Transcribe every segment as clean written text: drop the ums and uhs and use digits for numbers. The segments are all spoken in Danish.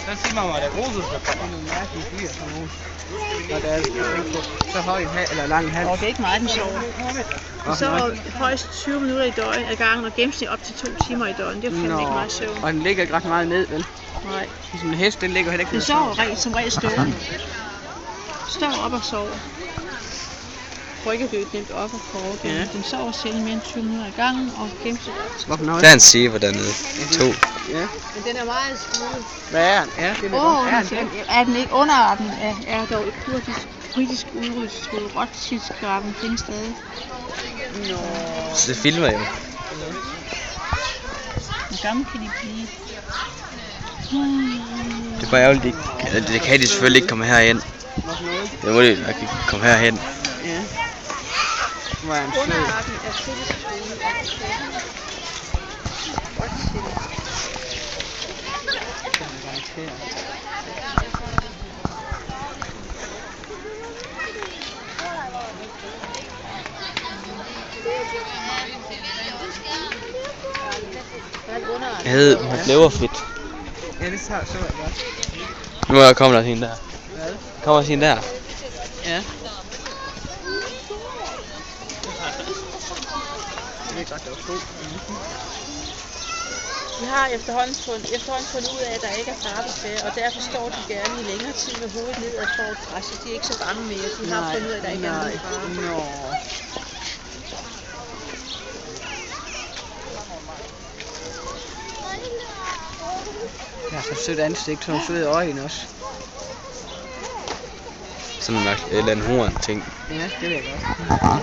Dann sieht man mal, der große ist der Papa. Når der er så høj en hal, eller lang hals. Og det er ikke meget, den sover. Den sover højst 20 minutter i døgn ad gangen, og gennemsnit op til 2 timer i døgn. Det er fandme ikke meget søvn. Og den ligger ikke ret meget ned, vel? Nej. Ligesom en hest, den ligger heller ikke Den sover som regel stående. Står op og sover. For ikke at blive nemt op og forår. Ja. Den sover sjældent mere end 20 minutter ad gangen, og gennemsnit op til. Der er en siver dernede. 2. Ja. Men den er meget skudt. Hvad er den? Ja, det er den ikke underarten er dog et britisk udryddelsestruet rothschildskrabben findes stadig. Nå. Så det filmer jo. Hvor gammel kan de blive? Det er bare ærgerligt, det kan de selvfølgelig ikke komme herhen. Det må de nok ikke komme herhen. Ja. Underarten er kritisk truet af Rothschild. Jeg hed leverfedt. Ja, det så jeg godt. Nu kommer der en der. Hvad? Kommer der en der. Ja. Det er godt, det var god. Vi har efterhånden fundet ud af, at der ikke er farbefærd, og derfor står de gerne i længere tid med hovedet nedad for at græsse. De er ikke så bange mere. De har fundet ud af, at der ikke er nogen fare. Nå. Jeg har så sødt ansigt, så søde øjne også. Sådan en eller anden horn ting. Ja, det vil jeg godt.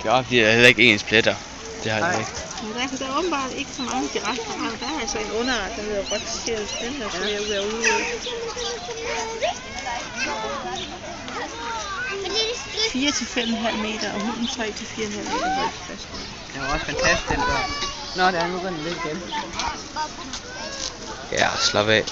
Ja, de er heller ikke ens pletter. Det har de ikke. Men der er åbenbart ikke så mange giraffer. Der er altså en underart, der hedder Rothschild. Den her ser jeg ud af ude. 4 til 5,5 meter, og hunden 3 til 4,5 meter højt fast. Det var også fantastisk, den der. Nå, der er nu den lidt igen. Ja, slap af.